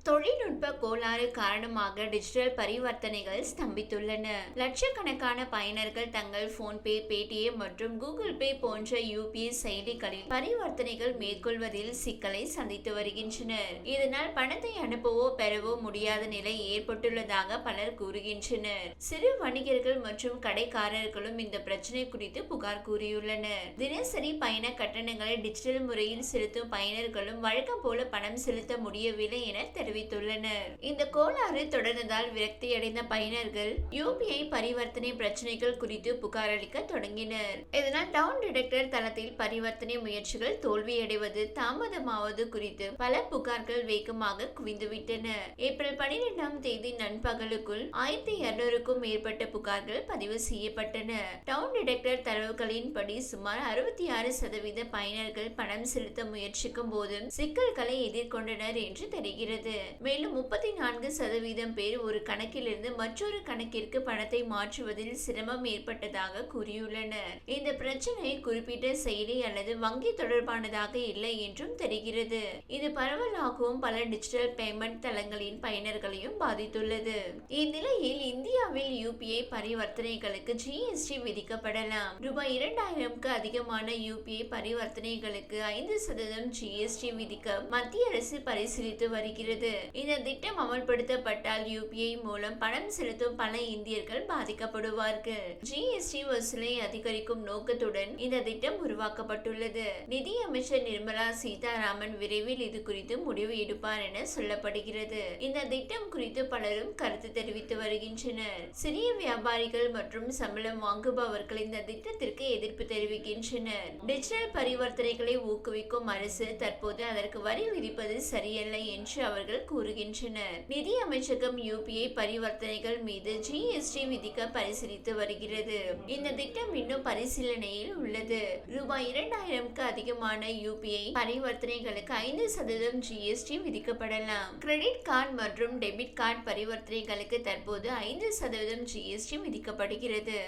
தொழில்நுட்ப கோளாறு காரணமாக டிஜிட்டல் பரிவர்த்தனைகள் ஸ்தம்பித்துள்ளன. லட்சக்கணக்கான பயனர்கள் தங்கள் போன்பே, பேடிஎம் மற்றும் கூகுள் பே போன்ற யூபிஐ செயலிகளில் பரிவர்த்தனைகள் மேற்கொள்வதில் சிக்கலை சந்தித்து வருகின்றனர். இதனால் பணத்தை அனுப்பவோ பெறவோ முடியாத நிலை ஏற்பட்டுள்ளதாக பலர் கூறுகின்றனர். சிறு வணிகர்கள் மற்றும் கடைக்காரர்களும் இந்த பிரச்சனை குறித்து புகார் கூறியுள்ளனர். தினசரி பயண கட்டணங்களை டிஜிட்டல் முறையில் செலுத்தும் பயனர்களும் வழக்கம் போல பணம் செலுத்த முடியவில்லை என தெரிவித்துள்ளனர். இந்த கோளாறு தொடர்ந்ததால் விரக்தியடைந்த பயனர்கள் யூபிஐ பரிவர்த்தனை பிரச்சனைகள் குறித்து புகார் அளிக்க தொடங்கினர். இதனால் டவுன் டிடெக்டர் தளத்தில் பரிவர்த்தனை முயற்சிகள் தோல்வியடைவது, தாமதமாவது குறித்து பல புகார்கள் வேகமாக குவிந்துவிட்டன. ஏப்ரல் 12ஆம் தேதி நண்பகலுக்குள் 1200க்கும் மேற்பட்ட புகார்கள் பதிவு செய்யப்பட்டன. டவுன் டிடெக்டர் தரவுகளின்படி சுமார் 66% பயனர்கள் பணம் செலுத்த முயற்சிக்கும் போது சிக்கல்களை எதிர்கொண்டனர் என்று தெரிகிறது. மேலும் 34% பேர் ஒரு கணக்கிலிருந்து மற்றொரு கணக்கிற்கு பணத்தை மாற்றுவதில் சிரமம் ஏற்பட்டதாக கூறியுள்ளனர். இந்த பிரச்சனை குறிப்பிட்ட செயலி அல்லது வங்கி தொடர்பானதாக இல்லை என்றும் தெரிகிறது. இது பரவலாகவும் பல டிஜிட்டல் பேமெண்ட் தளங்களின் பயனர்களையும் பாதித்துள்ளது. இந்நிலையில் இந்தியாவில் யூபிஐ பரிவர்த்தனைகளுக்கு ஜிஎஸ்டி விதிக்கப்படலாம். ரூபாய் 2000க்கு அதிகமான யூபிஐ பரிவர்த்தனைகளுக்கு 5% ஜிஎஸ்டி விதிக்க மத்திய அரசு பரிசீலித்து வருகிறது. இந்த திட்டம் அமல்படுத்தப்பட்டால் யூபிஐ மூலம் பணம் செலுத்தும் பல இந்தியர்கள் பாதிக்கப்படுவார்கள். ஜிஎஸ்டி வசூலை அதிகரிக்கும் நோக்கத்துடன் இந்த திட்டம் உருவாக்கப்பட்டுள்ளது. நிதி அமைச்சர் நிர்மலா சீதாராமன் விரைவில் இது குறித்து முடிவு எடுப்பார் என சொல்லப்படுகிறது. இந்த திட்டம் குறித்து பலரும் கருத்து தெரிவித்து வருகின்றனர். சிறிய வியாபாரிகள் மற்றும் சம்பளம் வாங்குபவர்கள் இந்த திட்டத்திற்கு எதிர்ப்பு தெரிவிக்கின்றனர். டிஜிட்டல் பரிவர்த்தனைகளை ஊக்குவிக்கும் அரசு தற்போது அதற்கு வரி விதிப்பது சரியல்ல என்று அவர்கள் கூறுகின்றனர். நிதி அமைச்சகம் யூபிஐ பரிவர்த்தனைகள் மீது ஜிஎஸ்டி விதிக்க பரிசீலித்து வருகிறது. இந்த திட்டம் இன்னும் பரிசீலனையில் உள்ளது. ரூபாய் 2000க்கு அதிகமான யூபிஐ பரிவர்த்தனைகளுக்கு 5% ஜிஎஸ்டி விதிக்கப்படலாம். கிரெடிட் கார்டு மற்றும் டெபிட் கார்டு பரிவர்த்தனைகளுக்கு தற்போது 5% ஜிஎஸ்டி விதிக்கப்படுகிறது.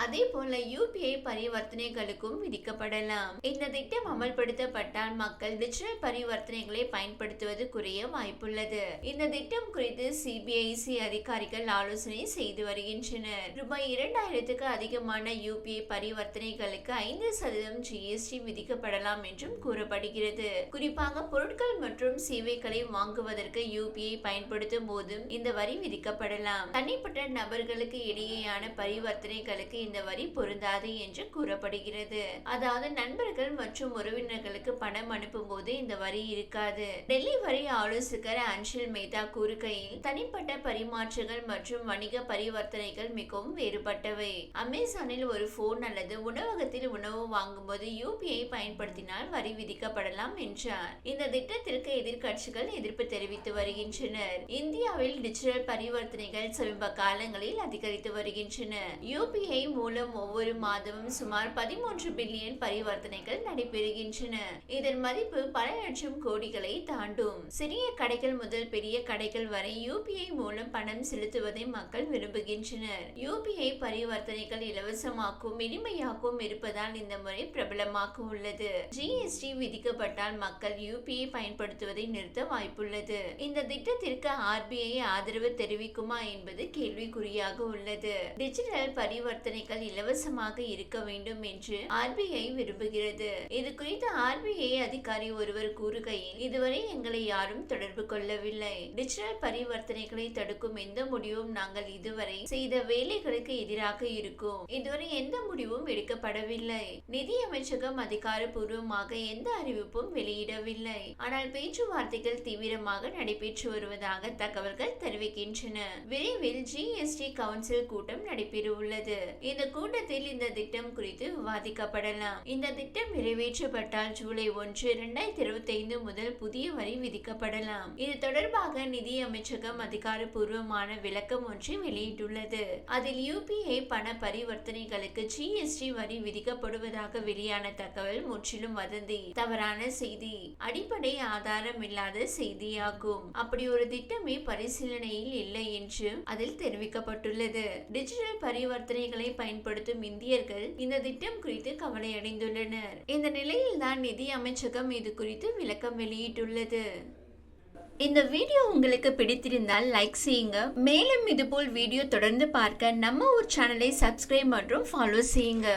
அதே போல யூபிஐ பரிவர்த்தனைகளுக்கும் விதிக்கப்படலாம். இந்த திட்டம் அமல்படுத்தப்பட்டால் மக்கள் டிஜிட்டல் பரிவர்த்தனைகளை பயன்படுத்துவது குறைய வாய்ப்புள்ளது. இந்த திட்டம் குறித்து சிபிஐசி அதிகாரிகள் ஆலோசனை செய்து வருகின்றனர். ரூபாய் 2000க்கு அதிகமான யூபிஐ பரிவர்த்தனைகளுக்கு 5% ஜிஎஸ்டி விதிக்கப்படலாம் என்றும் கூறப்படுகிறது. குறிப்பாக பொருட்கள் மற்றும் சேவைகளை வாங்குவதற்கு யூபிஐ பயன்படுத்தும் போதும் இந்த வரி விதிக்கப்படலாம். தனிப்பட்ட நபர்களுக்கு இடையேயான பரிவர்த்தனைகளுக்கு இந்த வரி பொருந்தாது என்று கூறப்படுகிறது. அதாவது நண்பர்கள் மற்றும் உறவினர்களுக்கு பணம் அனுப்பும் போது இந்த வரி இருக்காது. டெல்லி வரி ஆலோசகர் அன்ஷில் மேத்தா கூறுகையில், தனிப்பட்ட பரிமாற்றங்கள் மற்றும் வணிக பரிவர்த்தனைகள் மிகவும் வேறுபட்டவை. அமேசானில் ஒரு போன் அல்லது உணவகத்தில் உணவு வாங்கும்போது யூபிஐ பயன்படுத்தினால் வரி விதிக்கப்படலாம் என்றார். இந்த திட்டத்திற்கு எதிர்க்கட்சிகள் எதிர்ப்பு தெரிவித்து வருகின்றனர். இந்தியாவில் டிஜிட்டல் பரிவர்த்தனைகள் சமீப காலங்களில் அதிகரித்து வருகின்றன. யூபிஐ மூலம் ஒவ்வொரு மாதமும் சுமார் 13 பில்லியன் பரிவர்த்தனைகள் நடைபெறுகின்றன. இதன் மதிப்பு பல லட்சம் கோடிகளை தாண்டும். சிறிய கடைகள் முதல் பெரிய கடைகள் வரை யூபிஐ மூலம் பணம் செலுத்துவதை மக்கள் விரும்புகின்றனர். யூபிஐ பரிவர்த்தனைகள் இலவசமாகவும் எளிமையாகவும் இருப்பதால் இந்த முறை பிரபலமாக உள்ளது. ஜிஎஸ்டி விதிக்கப்பட்டால் மக்கள் யூபிஐ பயன்படுத்துவதை நிறுத்த வாய்ப்புள்ளது. இந்த திட்டத்திற்கு ஆர்பிஐ ஆதரவு தெரிவிக்குமா என்பது கேள்விக்குறியாக உள்ளது. டிஜிட்டல் பரிவர்த்தனைகள் இலவசமாக இருக்க வேண்டும் என்று ஆர்பிஐ விரும்புகிறது. இது குறித்து ஆர்பிஐ அதிகாரி ஒருவர் கூறுகையில், இதுவரை எங்களை யாரும் தொடர்பு கொள்ளவில்லை. டிஜிட்டல் பரிவர்த்தனைகளை தடுக்கும் எந்த முடிவும் நாங்கள் இதுவரை செய்த வேலைகளுக்கு எதிராக இருக்கும். இதுவரை எந்த முடிவும் எடுக்கப்படவில்லை. நிதி அமைச்சகம் அதிகாரப்பூர்வமாக எந்த அறிவிப்பும் வெளியிடவில்லை. ஆனால் பேச்சுவார்த்தைகள் தீவிரமாக நடைபெற்று வருவதாக தகவல்கள் தெரிவிக்கின்றன. விரைவில் ஜிஎஸ்டி கவுன்சில் கூட்டம் நடைபெறவுள்ளது. இந்த கூட்டத்தில் இந்த திட்டம் குறித்து விவாதிக்கப்படலாம். இந்த திட்டம் நிறைவேற்றப்பட்டால் ஜூலை 1, 2025 முதல் புதிய வரி விதிக்கப்படலாம். இது தொடர்பாக நிதி அமைச்சகம் அதிகாரப்பூர்வமான விளக்கம் ஒன்றை வெளியிட்டுள்ளது. அதில் யூபிஐ பண பரிவர்த்தனைகளுக்கு ஜிஎஸ்டி வரி விதிக்கப்படுவதாக வெளியான தகவல் முற்றிலும் வதந்தி, தவறான செய்தி, அடிப்படை ஆதாரம் இல்லாத செய்தியாகும். அப்படி ஒரு திட்டமே பரிசீலனையில் இல்லை என்று அதில் தெரிவிக்கப்பட்டுள்ளது. டிஜிட்டல் பரிவர்த்தனைகளை பயன்படுத்தும் இந்தியர்கள் இந்த திட்டம் குறித்து கவலை அடைந்துள்ளனர். இந்த நிலையில்தான் நிதி அமைச்சகம் இது குறித்து விளக்கம் வெளியிட்டுள்ளது. இந்த வீடியோ உங்களுக்கு பிடித்திருந்தால் லைக் செய்யுங்க. மேலும் இதுபோல் வீடியோ தொடர்ந்து பார்க்க நம்ம ஒரு சேனலை சப்ஸ்கிரைப் மற்றும் ஃபாலோ செய்யுங்க.